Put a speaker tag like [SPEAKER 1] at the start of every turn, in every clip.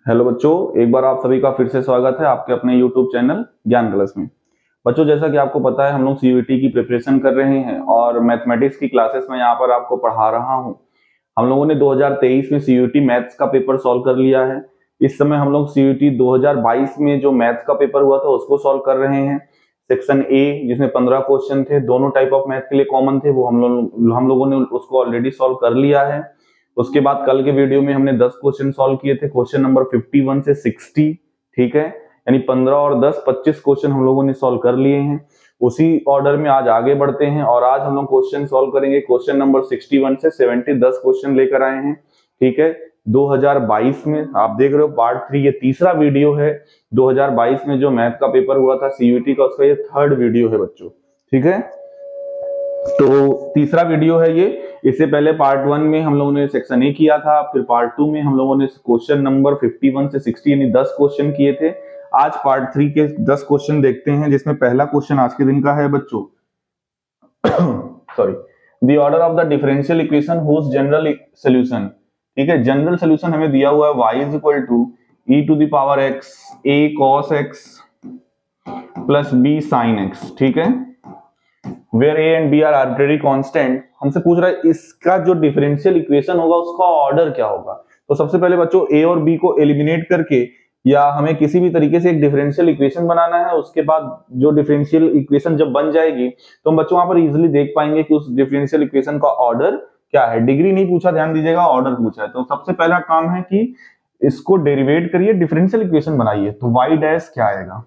[SPEAKER 1] Hello बच्चों, एक बार आप सभी का फिर से स्वागत है आपके अपने YouTube चैनल ज्ञान क्लास में। बच्चों, जैसा कि आपको पता है हम लोग सीयूईटी की प्रिपरेशन कर रहे हैं और मैथमेटिक्स की क्लासेस में यहाँ पर आपको पढ़ा रहा हूँ। हम लोगों ने 2023 में सीयूईटी मैथ्स का पेपर सॉल्व कर लिया है। इस समय हम लोग सीयूईटी 2022 में जो मैथ्स का पेपर हुआ था उसको सॉल्व कर रहे हैं। सेक्शन ए जिसमें 15 क्वेश्चन थे, दोनों टाइप ऑफ मैथ के लिए कॉमन थे, वो हम लोगों ने उसको ऑलरेडी सॉल्व कर लिया है। उसके बाद कल के वीडियो में हमने 10 क्वेश्चन सॉल्व किए थे, क्वेश्चन नंबर 51 से 60। ठीक है, यानी 15 और 10 25 क्वेश्चन हम लोगों ने सॉल्व कर लिए हैं। उसी ऑर्डर में आज आगे बढ़ते हैं और आज हम लोग क्वेश्चन सॉल्व करेंगे क्वेश्चन नंबर 61 से 70। 10 क्वेश्चन लेकर आए हैं। ठीक है, 2022 में आप देख रहे हो पार्ट 3, ये तीसरा वीडियो है। 2022 में जो मैथ का पेपर हुआ था सीयूईटी का, उसका ये थर्ड वीडियो है बच्चों। ठीक है, तो तीसरा वीडियो है ये। इससे पहले पार्ट 1 में हम लोगों ने सेक्शन ए किया था, फिर पार्ट 2 में हम लोगों ने क्वेश्चन नंबर 51 से 60 यानी 10 क्वेश्चन किए थे। आज पार्ट 3 के 10 क्वेश्चन देखते हैं, जिसमें पहला क्वेश्चन आज के दिन का है बच्चों sorry, the order of the differential equation whose general solution. ठीक है, जनरल सॉल्यूशन हमें दिया हुआ है y is equal to e to the power x a cos x plus b sin x। ठीक है, where A and B are arbitrary constant. हमसे पूछ रहा है इसका जो डिफरेंशियल इक्वेशन होगा उसका ऑर्डर क्या होगा। तो सबसे पहले बच्चों ए और बी को एलिमिनेट करके या हमें किसी भी तरीके से एक डिफरेंशियल इक्वेशन बनाना है। उसके बाद जो डिफरेंशियल इक्वेशन जब बन जाएगी तो हम बच्चों वहां पर इजीली देख पाएंगे कि उस डिफरेंशियल इक्वेशन का ऑर्डर क्या है। डिग्री नहीं पूछा, ध्यान दीजिएगा, ऑर्डर पूछा है। तो सबसे पहला काम है कि इसको डेरिवेट करिए, डिफरेंशियल इक्वेशन बनाइए। तो वाई डैश क्या आएगा,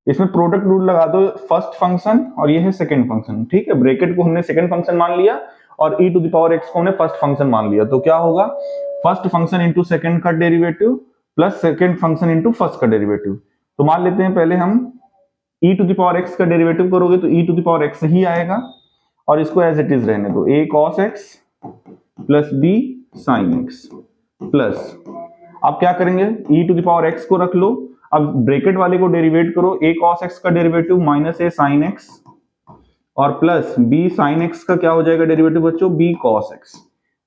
[SPEAKER 1] इसमें प्रोडक्ट रूल लगा दो, फर्स्ट फंक्शन और ये है सेकंड फंक्शन। ठीक है, ब्रैकेट को हमने सेकंड फंक्शन मान लिया और e to the power x को हमने फर्स्ट फंक्शन मान लिया। तो क्या होगा, फर्स्ट फंक्शन इंटू सेकंड का derivative plus second function into first का डेरिवेटिव। तो मान लेते हैं पहले हम e to the power x का डेरिवेटिव करोगे तो e to the power x ही आएगा और इसको एज इट इज रहने दो, a cos x plus b sin x plus, अब क्या करेंगे, e to the power x को रख लो, अब ब्रैकेट वाले को डेरिवेट करो, a cos x का derivative minus a sin x और प्लस b sin x का क्या हो जाएगा डेरिवेटिव बच्चों, b cos x।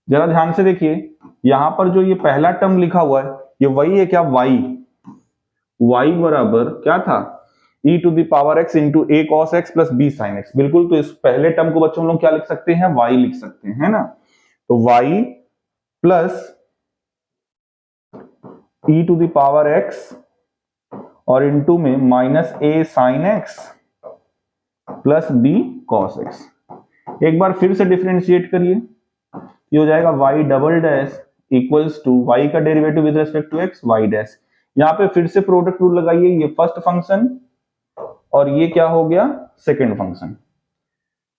[SPEAKER 1] जरा ध्यान से देखिए, यहां पर जो ये पहला टर्म लिखा हुआ है ये वही है क्या, y बराबर क्या था, e to the power x इंटू a cos x plus b sin x। बिल्कुल, तो इस पहले टर्म को बच्चों हम लोग क्या लिख सकते हैं, y लिख सकते हैं, है ना। तो y plus e to the power x और इनटू में माइनस ए sine x plus B cos X. एक बार फिर से डिफरेंशिएट करिए, ये हो जाएगा y double dash equals to y का derivative with respect to x y dash. यहाँ पे फिर से प्रोडक्ट रूल लगाइए, ये फर्स्ट फंक्शन और ये क्या हो गया, सेकंड फंक्शन।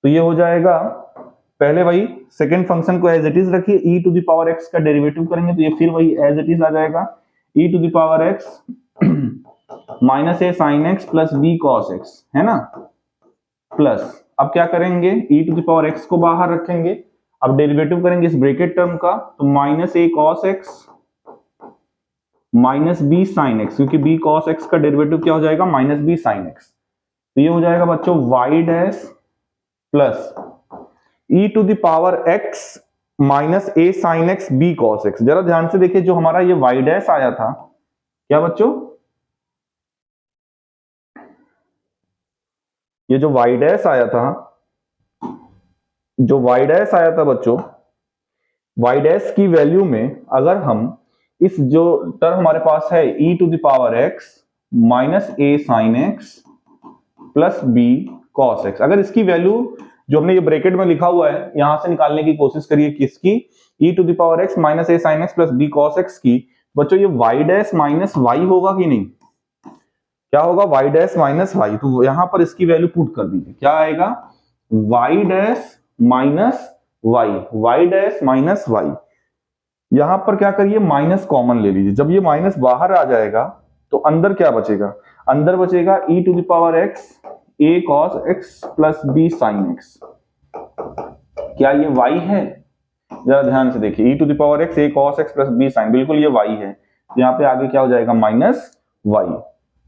[SPEAKER 1] तो ये हो जाएगा, पहले वही सेकंड फंक्शन को एज इट इज रखिए, e to the power x का डेरिवेटिव करेंगे तो ये फिर वही एज इट इज आ जाएगा, e to the power x minus A sine x plus B cos x, है ना, प्लस अब क्या करेंगे, e to the power x को बाहर रखेंगे, अब डेरिवेटिव करेंगे इस ब्रैकेट टर्म का, तो minus A cos X minus B sine X, क्योंकि बी कॉस एक्स का डेरिवेटिव क्या हो जाएगा, माइनस बी साइन एक्स। तो ये हो जाएगा बच्चों y dash plus e to the power x minus A sine x B cos x. जरा ध्यान से देखिए, जो हमारा ये y डैश आया था क्या बच्चों, ये जो y डैश आया था, जो y डैश आया था बच्चों, y डैश की वैल्यू में अगर हम इस जो टर्म हमारे पास है e to the power x minus A sine x plus B cos x, अगर इसकी वैल्यू जो हमने ये ब्रैकेट में लिखा हुआ है यहां से निकालने की कोशिश करिए, किसकी, e to the power x minus A sine x plus B cos x की। बच्चों ये y डैश माइनस y होगा कि नहीं, क्या होगा, y डैश माइनस y। तो यहां पर इसकी वैल्यू पुट कर दीजिए, क्या आएगा, y dash minus y dash minus y। यहां पर क्या करिए, माइनस कॉमन ले लीजिए, जब ये माइनस बाहर आ जाएगा तो अंदर क्या बचेगा, अंदर बचेगा e to the power x a cos x plus b sin x। क्या ये y है, जरा ध्यान से देखिए, e to the power x a cos x plus b sin, बिल्कुल ये y है। यहाँ पे आगे क्या हो जाएगा, माइनस y।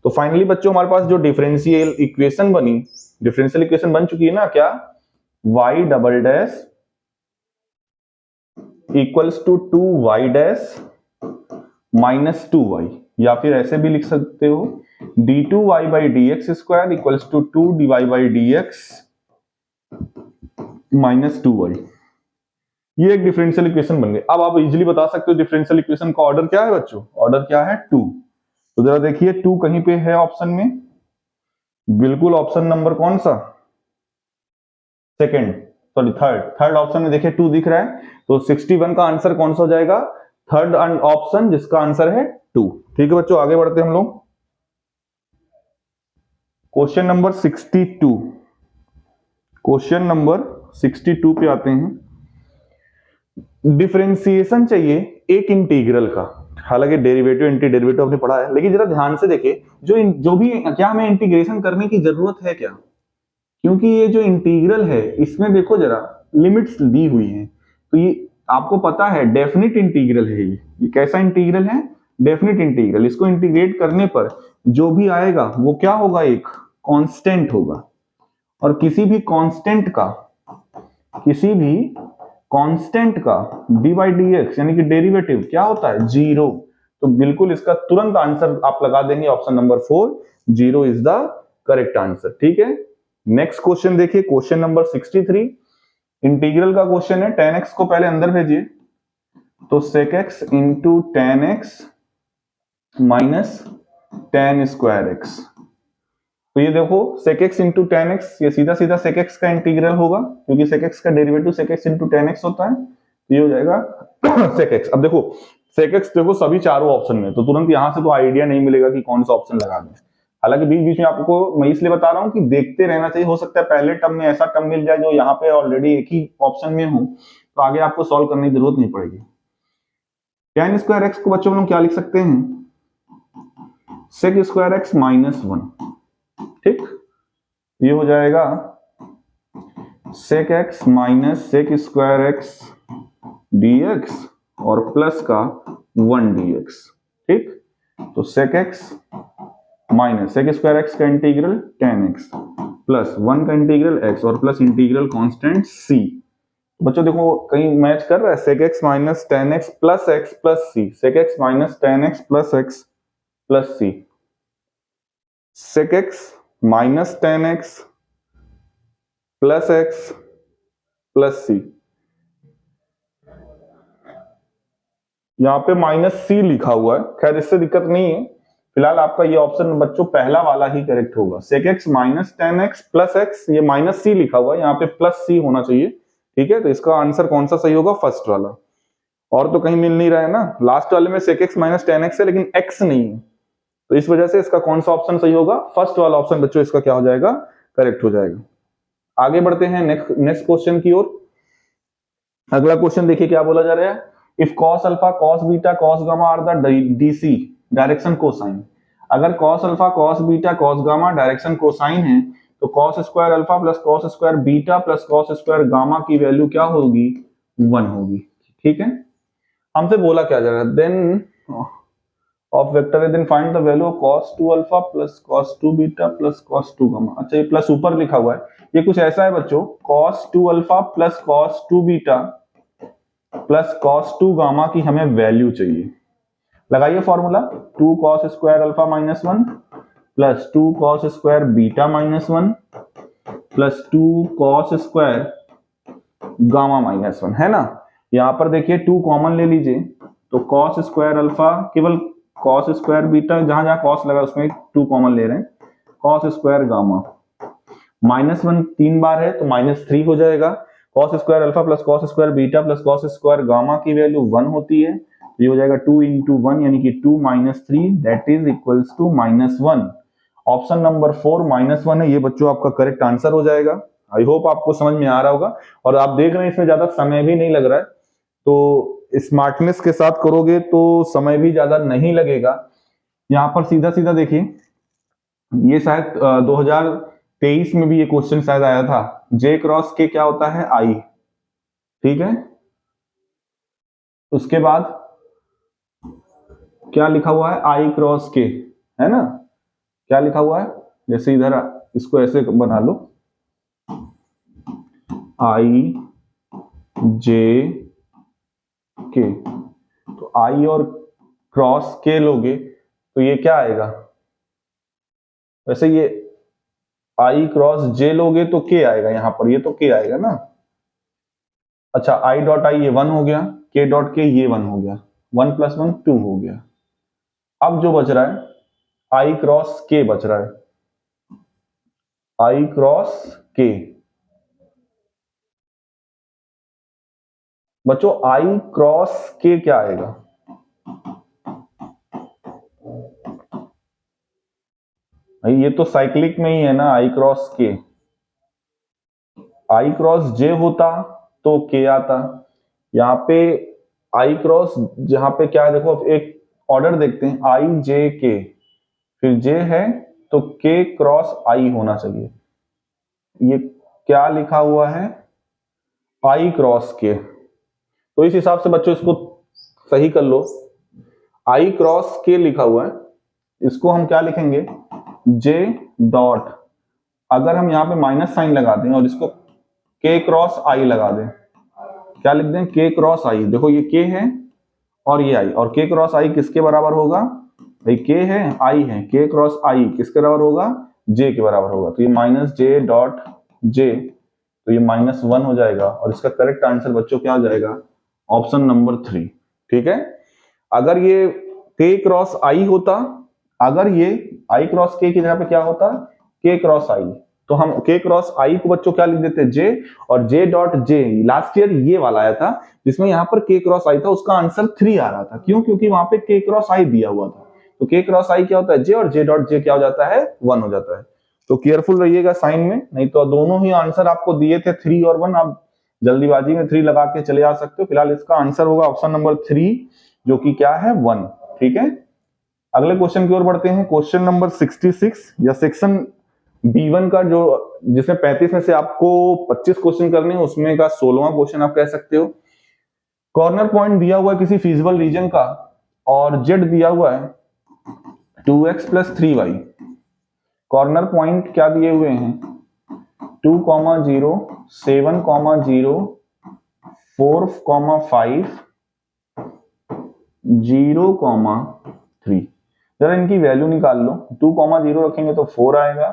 [SPEAKER 1] तो फाइनली बच्चों हमारे पास जो डिफरेंशियल इक्वेशन बनी, डिफरेंशियल इक्वेशन बन चुकी है ना, क्या, y double dash equals to 2y dash minus 2y, या फिर ऐसे भी लिख सकते हो d2y by D X square equals to 2dy by D X minus 2y। ये एक डिफरेंशियल इक्वेशन बन गई। अब आप इजीली बता सकते हो डिफरेंशियल इक्वेशन का ऑर्डर क्या है बच्चों, ऑर्डर क्या है 2। तो जरा देखिए 2 कहीं पे है ऑप्शन में, बिल्कुल ऑप्शन नंबर कौन सा, सेकंड, सॉरी थर्ड ऑप्शन में देखिए 2 दिख रहा है। तो 61 का आंसर कौन सा हो जाएगा, थर्ड ऑप्शन जिसका आंसर है 2। ठीक है बच्चों, आगे बढ़ते हैं हम लोग। क्वेश्चन नंबर 62, क्वेश्चन नंबर 62 पे आते हैं। डिफरेंशिएशन चाहिए एक इंटीग्रल का, हालांकि डेरिवेटिव एंटी डेरिवेटिव आपने पढ़ा है, लेकिन जरा ध्यान से देखिए जो भी क्या हमें इंटीग्रेशन करने की जरूरत है क्या, क्योंकि ये जो इंटीग्रल है इसमें देखो जरा लिमिट्स दी हुई हैं। तो ये आपको पता है डेफिनिट इंटीग्रल है, ये कैसा इंटीग्रल है, डेफिनिट इंटीग्रल। इसको इंटीग्रेट करने पर जो भी आएगा वो क्या होगा, एक कांस्टेंट होगा। और किसी भी कांस्टेंट का डी बाई डी एक्स यानी कि डेरिवेटिव क्या होता है, जीरो। तो बिल्कुल इसका तुरंत आंसर आप लगा देंगे option number 4, zero is the correct answer. ठीक है, नेक्स्ट क्वेश्चन देखिए, क्वेश्चन नंबर 63, इंटीग्रल का क्वेश्चन है। tan x को पहले अंदर भेजिए, तो sec x into tan x minus tan square x। तो ये देखो sec x into tan x, ये सीधा सीधा sec x का इंटीग्रल होगा, क्योंकि sec x का derivative sec x into tan x होता है। तो ये हो जाएगा sec x। अब देखो sec x देखो सभी चारों ऑप्शन में, तो तुरंत यहां से तो आइडिया नहीं मिलेगा कि कौन सा ऑप्शन लगा दें। हालांकि बीच बीच में आपको मैं इसलिए बता रहा हूं कि देखते रहना चाहिए, हो सकता है पहले टर्म में ऐसा टर्म मिल जाए जो यहाँ पे ऑलरेडी एक ही ऑप्शन में हो, तो आगे आपको सॉल्व करने की जरूरत नहीं पड़ेगी। tan स्क्वायर एक्स को बच्चों हम लोग क्या लिख सकते हैं, sec स्क्वायर एक्स माइनस 1। ठीक, ये हो जाएगा sec x minus sec square x dx और प्लस का 1 dx। ठीक, तो sec x minus sec square x का इंटीग्रल tan x प्लस 1 का इंटीग्रल x और प्लस इंटीग्रल कांस्टेंट c। बच्चों देखो कहीं मैच कर रहा है, sec x minus tan x plus c, sec x minus tan x plus c, sec x minus tan x plus c। यहाँ पे माइनस c लिखा हुआ है, खैर इससे दिक्कत नहीं है, फिलहाल आपका ये ऑप्शन बच्चों पहला वाला ही करेक्ट होगा। sec x minus tan x plus x, ये माइनस c लिखा हुआ है, यहाँ पे प्लस c होना चाहिए। ठीक है, तो इसका आंसर कौन सा सही होगा, फर्स्ट वाला। और तो कहीं मिल नहीं रहा है ना, लास्ट वाले में sec x minus tan x है लेकिन x नहीं है, तो इस वजह से इसका कौन सा ऑप्शन सही होगा, फर्स्ट वाला ऑप्शन बच्चों इसका क्या हो जाएगा, करेक्ट हो जाएगा। आगे बढ़ते हैं नेक्स्ट क्वेश्चन की ओर। अगला क्वेश्चन देखिए क्या बोला जा रहा है, if cos alpha cos beta cos gamma are the DC direction cosine. अगर cos alpha cos beta cos gamma direction cosine है, तो cos square alpha plus cos square beta plus cos square gamma की value क्या होगी, 1 होगी। ठीक है, हमसे बोला क्या जा रहा है, देन ऑफ वेक्टर है, then find the value of cos 2 alpha plus cos 2 beta plus cos 2 gamma. अच्छा ये प्लस ऊपर लिखा हुआ है, ये कुछ ऐसा है बच्चों, cos 2 alpha plus cos 2 beta plus cos 2 gamma की हमें वैल्यू चाहिए। लगाइए formula, 2 cos square alpha minus 1 plus 2 cos square beta minus 1 plus 2 cos square gamma minus 1, है ना। यहां पर देखिए 2 कॉमन ले लीजिए, तो cos स्क्वायर अल्फा केवल cos स्क्वायर बीटा, जहां जहां cos लगा उसमें 2 कॉमन ले रहे हैं, cos स्क्वायर गामा माइनस 1 3 बार है तो माइनस 3 हो जाएगा। cos square alpha plus cos square beta plus cos square gamma की वैल्यू 1 होती है, तो ये हो जाएगा 2 इंटू 1 यानी कि 2 minus 3 that is equals to minus 1। Option number 4 minus 1 है, ये बच्चों आपका करेक्ट आंसर हो जाएगा। आई होप आपको समझ में आ रहा होगा, और आप देख रहे हैं इसमें ज्यादा समय भी नहीं लग रहा है, तो स्मार्टनेस के साथ करोगे तो समय भी ज्यादा नहीं लगेगा। यहाँ पर सीधा सीधा देखिए, ये शायद 2023 में भी ये क्वेश्चन शायद आया था, J क्रॉस के क्या होता है, I। ठीक है, उसके बाद क्या लिखा हुआ है, I क्रॉस के, है ना, क्या लिखा हुआ है, जैसे इधर इसको ऐसे बना लो, I J के, तो I और क्रॉस के लोगे तो ये क्या आएगा, वैसे ये आई क्रॉस जे लोगे तो के आएगा, यहां पर ये तो के आएगा ना। अच्छा आई डॉट आई ये 1 हो गया, के डॉट के ये 1 हो गया, 1 + 1 2 हो गया। अब जो बच रहा है आई क्रॉस के बच रहा है, आई क्रॉस के। बच्चों आई क्रॉस के क्या आएगा, भाई ये तो साइक्लिक में ही है ना, आई क्रॉस के। आई क्रॉस जे होता तो के आता, यहाँ पे आई क्रॉस जहां पे क्या है देखो, अब एक ऑर्डर देखते हैं, आई जे के, फिर जे है तो के क्रॉस आई होना चाहिए। ये क्या लिखा हुआ है, आई क्रॉस के। तो इस हिसाब से बच्चों इसको सही कर लो, आई क्रॉस के लिखा हुआ है, इसको हम क्या लिखेंगे, जे डॉट, अगर हम यहाँ पे माइनस साइन लगा दें और इसको के क्रॉस आई लगा दें, क्या लिख दें, के क्रॉस आई। देखो ये के है और ये आई, और के क्रॉस आई किसके बराबर होगा, भाई के है आई है, के क्रॉस आई किसके बराबर होगा, जे के बराबर होगा। तो ये माइनस जे डॉट जे, तो ये -1 हो जाएगा, और इसका करेक्ट आंसर बच्चों क्या हो जाएगा, ऑप्शन नंबर 3। ठीक है, अगर ये के क्रॉस आई होता, अगर ये आई क्रॉस के की जगह पे क्या होता, के क्रॉस आई, तो हम के क्रॉस आई को बच्चों क्या लिख देते, जे, और J dot J last year ये वाला आया था जिसमें यहाँ पर के क्रॉस आई था, उसका आंसर 3 आ रहा था। क्यों, क्योंकि वहां पे के क्रॉस आई दिया हुआ था, तो के क्रॉस आई क्या होता है जे, और जे डॉट जे क्या हो जाता है 1 हो जाता है। तो केयरफुल रहिएगा साइन में, नहीं तो दोनों ही आंसर आपको दिए थे 3 और 1, आप जल्दीबाजी में 3 लगा के चले आ सकते हो। फिलहाल इसका आंसर होगा ऑप्शन नंबर 3 जो कि क्या है 1। ठीक है, अगले क्वेश्चन की ओर बढ़ते हैं। क्वेश्चन नंबर 66 या सेक्शन B1 का, जो जिसमें 35 में से आपको 25 क्वेश्चन करने हैं, उसमें का 16वां क्वेश्चन आप कह सकते हो। कॉर्नर पॉइंट दिया हुआ है किसी फिजिबल रीजन का, और जेड दिया हुआ है 2x + 3y। कॉर्नर पॉइंट क्या दिए हुए हैं, 2, 0, 7, 0, 4, 5, 0, 3। जरा इनकी वैल्यू निकाल लो। 2, 0 रखेंगे तो 4 आएगा,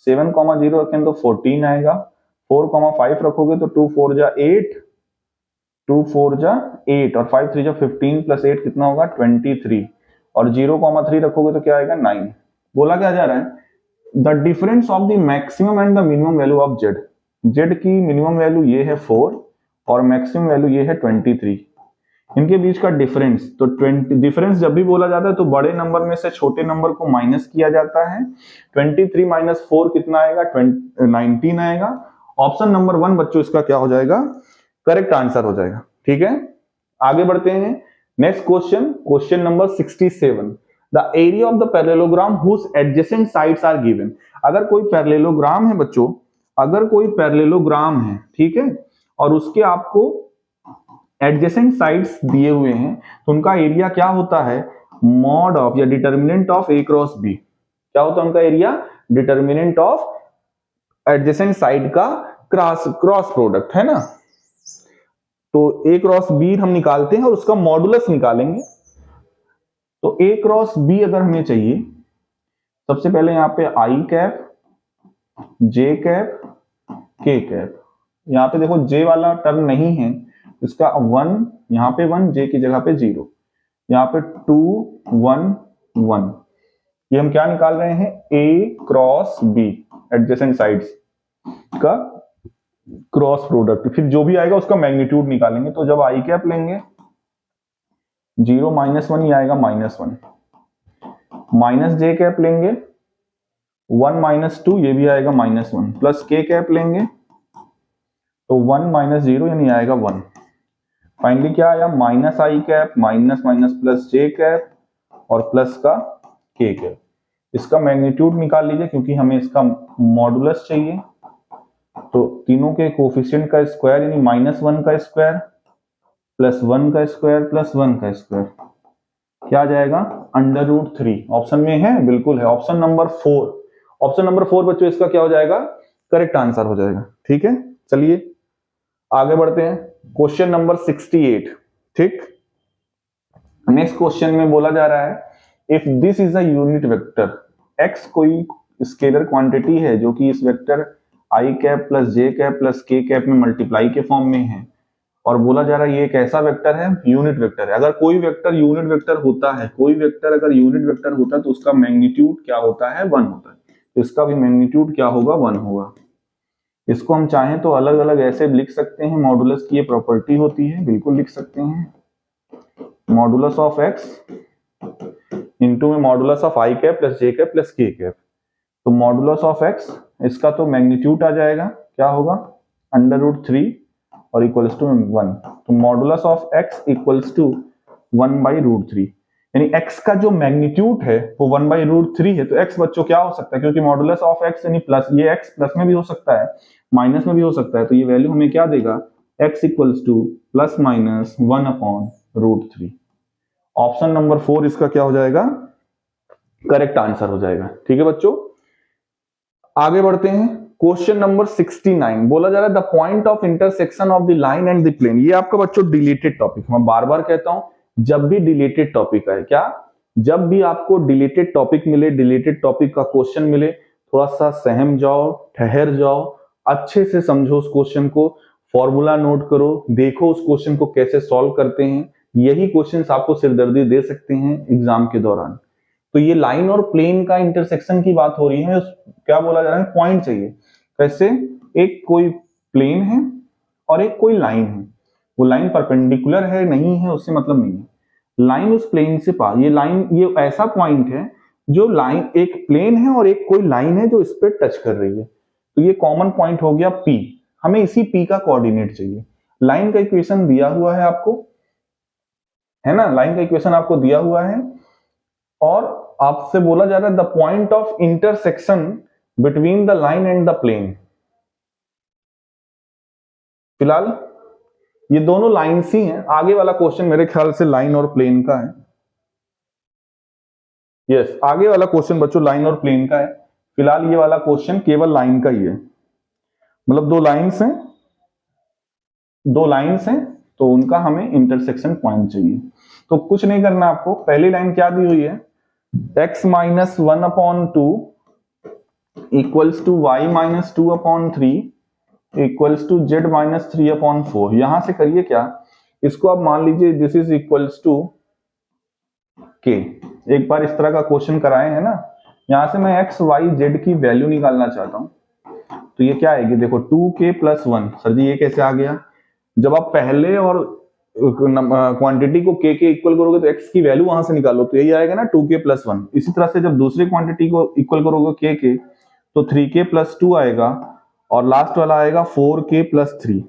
[SPEAKER 1] 7, 0 रखेंगे तो 14 आएगा, 4, 5 रखोगे तो 2, 4 जा 8, 2, 4 जा 8, और 5, 3 जा 15 + 8 कितना होगा 23, और 0, 3 रखोगे तो क्या आएगा 9। बोला क्या जा रहा है, the difference of the maximum and the minimum value of Z. Z की मिनिमम वैल्यू ये है 4 और मैक्सिमम वैल्यू ये है 23, इनके बीच का डिफरेंस। तो डिफरेंस जब भी बोला जाता है तो बड़े नंबर में से छोटे नंबर को माइनस किया जाता है। 23 - 4 कितना आएगा, 19 आएगा। ऑप्शन नंबर 1 बच्चों इसका क्या हो जाएगा, करेक्ट आंसर हो जाएगा। ठीक है, आगे बढ़ते हैं। Next question, question number 67, the area of the parallelogram whose adjacent sides are given. अगर कोई पैरेललोग्राम है बच्चों, अगर कोई पैरेललोग्राम है, ठीक है, और उसके आपको एडजेसेंट साइड्स दिए हुए हैं, तो उनका एरिया क्या होता है, मॉड ऑफ या determinant of A cross B. क्या होता है उनका area, determinant of adjacent side का क्रॉस प्रोडक्ट, है ना। तो ए क्रॉस बी हम निकालते हैं और उसका मॉडुलस निकालेंगे। तो ए क्रॉस बी अगर हमें चाहिए, सबसे पहले यहाँ पे आई कैप, जे कैप, के कैप। यहाँ पे देखो जे वाला टर्म नहीं है, इसका 1, यहाँ पे 1, जे की जगह पे 0, यहाँ पे 2, 1, 1। ये हम क्या निकाल रहे हैं, ए क्रॉस बी, एडजेसेंट साइड्स का क्रॉस प्रोडक्ट। फिर जो भी आएगा उसका मैग्नीट्यूड निकालेंगे। तो जब आई कैप लेंगे 0 - 1 ये आएगा -1, माइनस जे कैप लेंगे 1 - 2 ये भी आएगा -1, प्लस के कैप लेंगे तो 1 - 0 यानी आएगा 1। फाइनली क्या आया, माइनस आई कैप माइनस माइनस प्लस जे कैप और प्लस का के कैप। इसका मैग्नीट्यूड निकाल लीजिए क्योंकि हमें इसका मॉडुलस चाहिए। तो तीनों के कोफिशिएंट का स्क्वायर यानी -1 का स्क्वायर प्लस 1 का स्क्वायर प्लस 1 का स्क्वायर क्या आ जाएगा, √3। ऑप्शन में है, बिल्कुल है, ऑप्शन नंबर 4। ऑप्शन नंबर 4 बच्चों इसका क्या हो जाएगा, करेक्ट आंसर हो जाएगा। ठीक है, चलिए आगे बढ़ते हैं। क्वेश्चन नंबर 68, ठीक, नेक्स्ट क्वेश्चन में बोला जा रहा है if this is a unit vector, x कोई स्केलर क्वांटिटी है जो कि इस vector i cap plus j cap plus k cap में मल्टीप्लाई के फॉर्म में है, और बोला जा रहा है ये एक ऐसा वेक्टर है, यूनिट वेक्टर है। अगर कोई वेक्टर यूनिट वेक्टर होता है, कोई वेक्टर अगर यूनिट वेक्टर होता है तो उसका मैग्नीट्यूड क्या होता है, 1 होता है। तो इसका भी मैग्नीट्यूड क्या होगा, 1 होगा। इसको हम चाहें तो अलग अलग ऐसे लिख सकते हैं, मॉडुलस की ये प्रॉपर्टी होती है, बिल्कुल लिख सकते हैं, मॉडुलस ऑफ x इंटू में modulus of i cap plus j cap plus k cap. तो मॉडुलस ऑफ x, इसका तो मैग्नीट्यूड आ जाएगा, क्या होगा, √3 और इक्वल्स टू 1। तो modulus of x equals to 1/√3, यानी x का जो मैग्नीट्यूड है वो 1/√3 है। तो x बच्चों क्या हो सकता है, क्योंकि मॉडुलस ऑफ x यानी प्लस, ये x प्लस में भी हो सकता है, माइनस में भी हो सकता है। तो ये वैल्यू हमें क्या देगा, x equals two plus minus 1/√3। Option number 4 इसका क्या हो जाएगा, करेक्ट आंसर हो जाएगा। ठीक है बच्चों, आगे बढ़ते हैं। क्वेश्चन नंबर 69 बोला जा रहा है the point of intersection of the line and the plane. ये आपका बच्चों डिलीटेड टॉपिक, मैं बार बार कहता हूं जब भी डिलीटेड टॉपिक आए, क्या, जब भी आपको डिलीटेड टॉपिक मिले, डिलीटेड टॉपिक का क्वेश्चन मिले, थोड़ा सा सहम जाओ, ठहर जाओ, अच्छे से समझो उस क्वेश्चन को, फॉर्मूला नोट करो, देखो उस क्वेश्चन को कैसे सॉल्व करते हैं। यही क्वेश्चंस आपको सिरदर्दी दे सकते हैं एग्जाम के दौरान। तो ये लाइन और प्लेन का इंटरसेक्शन की बात हो रही है, क्या बोला जा रहा है, पॉइंट चाहिए। कैसे, एक कोई प्लेन है और एक कोई लाइन है, वो लाइन परपेंडिकुलर है नहीं है उससे मतलब नहीं है, लाइन उस प्लेन से पास, ये लाइन, ये ऐसा पॉइंट है जो लाइन, एक प्लेन है और एक कोई लाइन है जो इस पे टच कर रही है। तो ये कॉमन पॉइंट हो गया P, हमें इसी P का कोऑर्डिनेट चाहिए। लाइन का इक्वेशन दिया हुआ है आपको, है ना, लाइन का इक्वेशन आपको दिया हुआ है, और आपसे बोला जा रहा है the point of intersection between the line and the plane. फिलहाल ये दोनों लाइन्स ही हैं, आगे वाला क्वेश्चन मेरे ख्याल से लाइन और प्लेन का है। यस, आगे वाला क्वेश्चन बच्चों लाइन और प्लेन का है। फिलहाल ये वाला क्वेश्चन केवल लाइन का ही है, मतलब दो लाइन्स हैं, दो लाइन्स हैं, तो उनका हमें इंटरसेक्शन पॉइंट चाहिए। तो कुछ नहीं करना आपको, पहली लाइन क्या दी हुई है, x minus 1/2 equals to y minus 2/3 equals to z minus 3/4। यहां से करिए क्या, इसको आप मान लीजिए this is equals to k। एक बार इस तरह का क्वेश्चन कराए हैं ना, यहां से मैं x y z की वैल्यू निकालना चाहता हूं, तो ये क्या आएगी, देखो 2k + 1। सर जी ये कैसे आ गया, जब आप पहले और क्वांटिटी को k के इक्वल करोगे तो x की वैल्यू वहां से निकालो, तो यही आएगा ना 2k + 1। इसी तरह से जब दूसरी क्वांटिटी को इक्वल करोगे k के, तो 3k + 2 आएगा, और लास्ट वाला आएगा 4k + 3।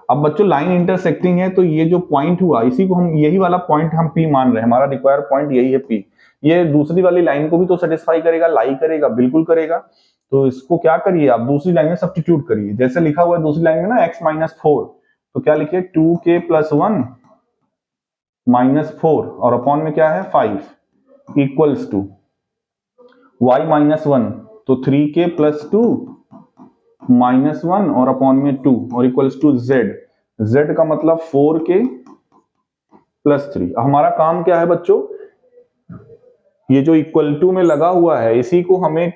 [SPEAKER 1] अब बच्चों लाइन इंटरसेक्टिंग है, तो ये जो पॉइंट हुआ इसी को हम, यही वाला पॉइंट हम P मान रहे हैं, हमारा रिक्वायर्ड पॉइंट यही है P। ये दूसरी वाली लाइन को भी तो सेटिस्फाई करेगा, लाई करेगा, बिल्कुल करेगा। तो इसको क्या करिए आप, दूसरी लाइन में सब्स्टिट्यूट करिए, जैसे लिखा हुआ है दूसरी लाइन में ना x - 4, तो क्या लिखिए 2k + 1 - 4, और अपॉन में क्या है 5 इक्वल्स टू y - 1, तो 3k + 2 -1 और अपॉन में 2 और इक्वल्स टू z का मतलब 4k + 3। हमारा काम क्या है बच्चों, ये जो इक्वल टू में लगा हुआ है इसी को हमें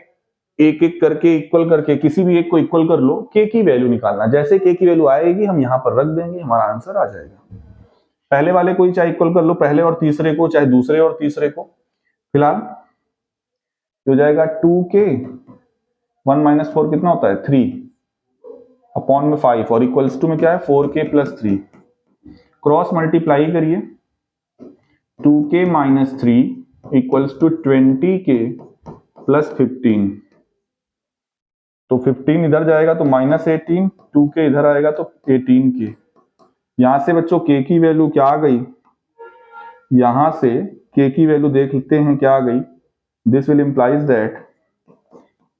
[SPEAKER 1] एक एक करके इक्वल करके, किसी भी एक को इक्वल कर लो, k की वैल्यू निकालना। जैसे k की वैल्यू आएगी हम यहां पर रख देंगे, हमारा आंसर आ जाएगा। पहले वाले को ही चाहे इक्वल कर लो, पहले और तीसरे को, चाहे दूसरे और तीसरे को। फिलहाल हो जाएगा 2k 1 - 4 कितना होता है 3 अपॉन में 5 और इक्वल्स टू में क्या है 4k + 3। क्रॉस मल्टीप्लाई करिए, 2k - 3 इक्वल्स टू 20k + 15। तो 15 इधर जाएगा तो -18, 2k इधर आएगा तो 18k। यहां से बच्चों k की वैल्यू क्या आ गई, यहां से k की वैल्यू देख लेते हैं क्या आ गई, this will implies that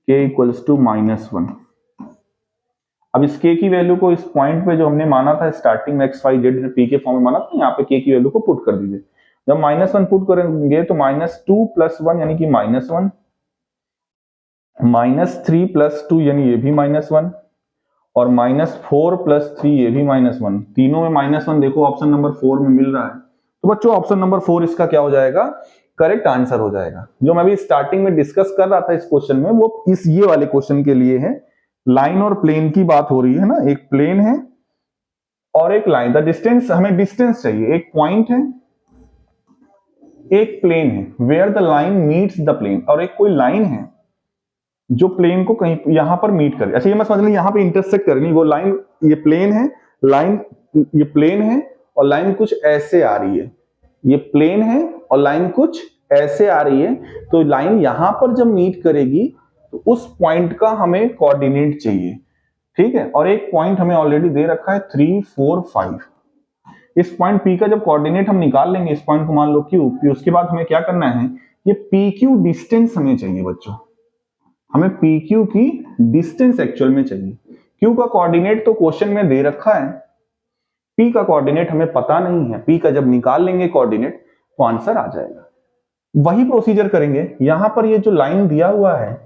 [SPEAKER 1] k equals to -1। अब इस k की वैल्यू को इस पॉइंट पे जो हमने माना था स्टार्टिंग में x y z p के फॉर्म में माना था, यहाँ पे k की वैल्यू को पुट कर दीजिए। जब -1 पुट करेंगे तो -2 + 1 यानी कि -1, -3 + 2 यानी ये भी -1, और -4 + 3 ये भी -1। तीनों में -1 देखो ऑप्शन नंबर 4 में मिल रहा है, तो बच्चों ऑप्शन नंबर 4 इसका क्या हो जाएगा, करेक्ट आंसर हो जाएगा। जो मैं भी स्टार्टिंग में डिस्कस कर रहा था इस क्वेश्चन में, वो इस ये वाले क्वेश्चन के लिए है। लाइन और प्लेन की बात हो रही है ना, एक प्लेन है और एक लाइन। द डिस्टेंस, हमें डिस्टेंस चाहिए, एक पॉइंट है एक प्लेन है, where the line meets the plane, और एक कोई लाइन है जो प्लेन को कहीं यहां पर मीट करे। अच्छा ये मैं समझ ली यहां पे इंटरसेक्ट करेगी वो लाइन, ये प्लेन है, लाइन ये प्लेन है और लाइन कुछ ऐसे आ रही है, ये प्लेन है और लाइन कुछ ऐसे आ रही है। तो लाइन यहां पर जब मीट करेगी तो उस पॉइंट का हमें कोऑर्डिनेट चाहिए, ठीक है। और एक पॉइंट हमें ऑलरेडी दे रखा है 3, 4, 5। इस पॉइंट P का जब कोऑर्डिनेट हम निकाल लेंगे, इस पॉइंट को मान लो Q, फिर उसके बाद हमें क्या करना है, ये PQ डिस्टेंस हमें चाहिए बच्चों, हमें PQ की डिस्टेंस एक्चुअल में चाहिए। Q का कोऑर्डिनेट तो क्वेश्चन में दे रखा है, P का कोऑर्डिनेट हमें पता नहीं है। P का जब निकाल लेंगे कोऑर्डिनेट तो आंसर आ जाएगा। वही प्रोसीजर करेंगे, यहां पर ये जो लाइन दिया हुआ है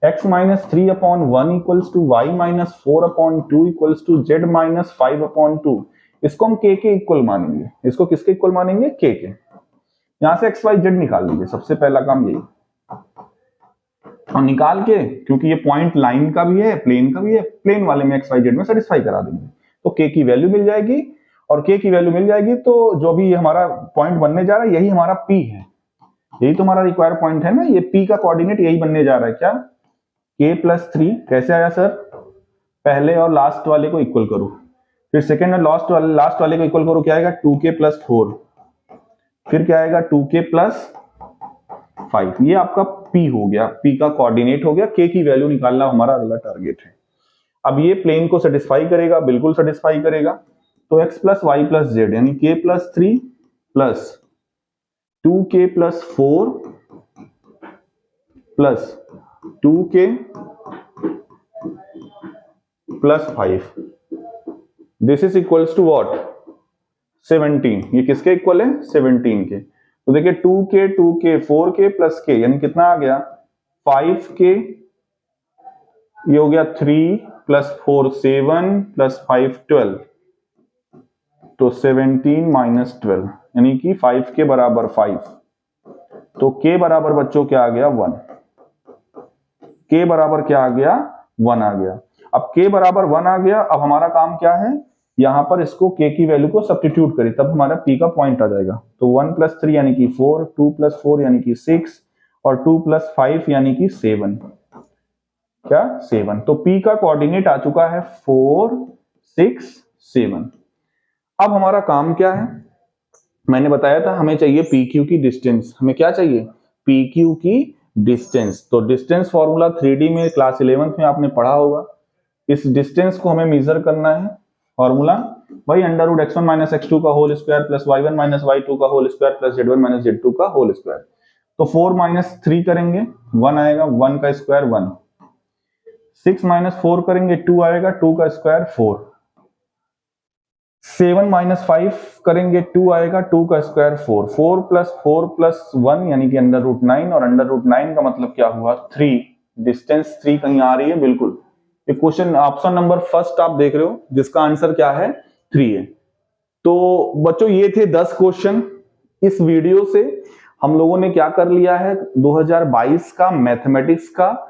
[SPEAKER 1] x minus 3/1 equals to y minus 4/2 equals to z minus 5/2, इसको हम k के इक्वल मानेंगे। इसको किसके इक्वल मानेंगे, k के। यहां से x y z निकाल लीजिए, सबसे पहला काम यही। और निकाल के, क्योंकि ये पॉइंट लाइन का भी है प्लेन का भी है, प्लेन वाले में x y z में सेटिस्फाई करा देंगे तो k की वैल्यू मिल जाएगी। और k की वैल्यू मिल जाएगी तो जो भी हमारा पॉइंट बनने जा रहा है यही हमारा p है, यही तो हमारा रिक्वायर्ड पॉइंट है ना, ये p का कोऑर्डिनेट यही बनने जा रहा है। क्या, k+3 कैसे आया सर, पहले और लास्ट वाले को इक्वल करो, फिर सेकेंड और लास्ट वाले को इक्वल करो, क्या आएगा 2k+4, फिर क्या आएगा 2k+5। ये आपका p हो गया, p का कोऑर्डिनेट हो गया। k की वैल्यू निकालना हमारा अगला टारगेट है। अब ये प्लेन को सेटिस्फाई करेगा, बिल्कुल सेटिस्फाई करेगा। तो x + y + z यानी k+3 + 2k+4 + 2k + 5, this is equals to what, 17। ये किसके इक्वल है, 17 के। तो देखिए 2k 2k 4k + k यानी कितना आ गया 5k, ये हो गया 3 + 4 7 + 5 12, तो 17 - 12 यानी कि 5 के बराबर 5। तो k बराबर बच्चों क्या आ गया 1, k बराबर क्या आ गया 1 आ गया। अब k बराबर 1 आ गया, अब हमारा काम क्या है, यहां पर इसको k की वैल्यू को सब्स्टिट्यूट करें, तब हमारा p का पॉइंट आ जाएगा। तो 1 + 3 यानी कि 4, 2 + 4 यानी कि 6 और 2 + 5 यानी कि 7, क्या 7। तो p का कोऑर्डिनेट आ चुका है 4, 6, 7। अब हमारा काम क्या है, मैंने बताया था हमें चाहिए PQ की डिस्टेंस। हमें क्या चाहिए, PQ की डिस्टेंस। तो डिस्टेंस फॉर्मूला 3D में क्लास 11th में आपने पढ़ा होगा। इस डिस्टेंस को हमें मेजर करना है, फॉर्मूला वही √x1 - x2 का होल स्क्वायर + y1 - y2 का होल स्क्वायर + z1 - z2 का होल स्क्वायर। तो 4 - 3 करेंगे 1 आएगा, 1 का स्क्वायर 1। 6 - 4 करेंगे 2 आएगा, 2 का स्क्वायर 4। 7 - 5 करेंगे 2 आएगा, 2 का स्क्वायर 4। 4 + 4 + 1 यानी कि √9, और √9 का मतलब क्या हुआ 3। डिस्टेंस 3 कहीं आ रही है, बिल्कुल। ये क्वेश्चन ऑप्शन नंबर फर्स्ट आप देख रहे हो जिसका आंसर क्या है 3 है। तो बच्चों ये थे 10 क्वेश्चन। इस वीडियो से हम लोगों ने क्या कर लिया है, 2022 का मैथमेटिक्स का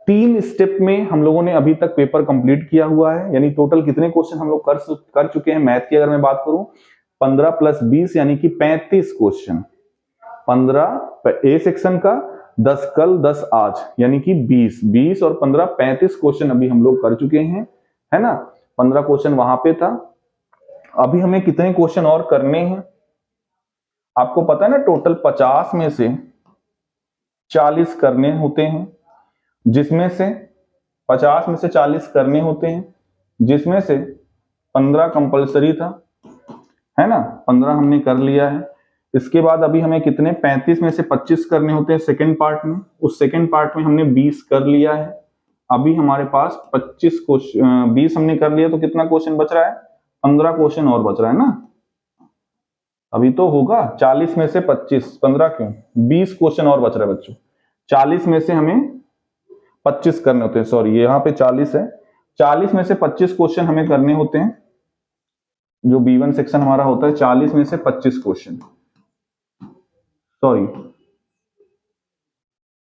[SPEAKER 1] 3 स्टेप में हम लोगों ने अभी तक पेपर कंप्लीट किया हुआ है। यानी टोटल कितने क्वेश्चन हम लोग कर चुके हैं मैथ की अगर मैं बात करूं, 15 + 20 यानी कि 35 क्वेश्चन। 15 ए सेक्शन का, 10 कल 10 आज यानी कि 20 और 15 35 क्वेश्चन अभी हम लोग कर चुके हैं, है ना। 15 क्वेश्चन वहां पे था, अभी हमें कितने क्वेश्चन और करने हैं आपको पता है ना। टोटल 50 में से 40 करने होते हैं, जिसमें से 50 में से 40 करने होते हैं, जिसमें से 15 कंपलसरी था, है ना। 15 हमने कर लिया है। इसके बाद अभी हमें कितने 35 में से 25 करने होते हैं सेकंड पार्ट में, उस सेकंड पार्ट में हमने 20 कर लिया है। अभी हमारे पास 25 क्वेश्चन, 20 हमने कर लिया तो कितना क्वेश्चन बच रहा है, 15 क्वेश्चन और बच रहा है ना। अभी तो होगा 40 में से 25, 15 क्यों 20 क्वेश्चन और बच रहा है बच्चों। 40 में से हमें 25 करने होते हैं, सॉरी यहाँ पे 40 है, 40 में से 25 क्वेश्चन हमें करने होते हैं। जो B1 सेक्शन हमारा होता है 40 में से 25 क्वेश्चन, सॉरी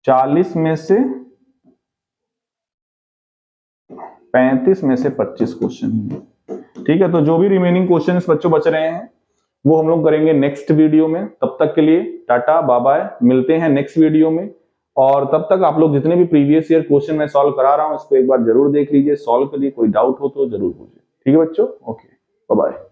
[SPEAKER 1] 40 में से 35 में से 25 क्वेश्चन। ठीक है, तो जो भी रिमेनिंग क्वेश्चन बच्चों बच रहे हैं वो हम लोग करेंगे नेक्स्ट वीडियो में। तब तक के लिए टाटा बाय बाय, मिलते हैं नेक्स्ट वीडियो में। और तब तक आप लोग जितने भी प्रीवियस ईयर क्वेश्चन मैं सॉल्व करा रहा हूं इसको एक बार जरूर देख लीजिए, सॉल्व करिए, कोई डाउट हो तो जरूर पूछिए। ठीक है बच्चों, ओके बाय बाय।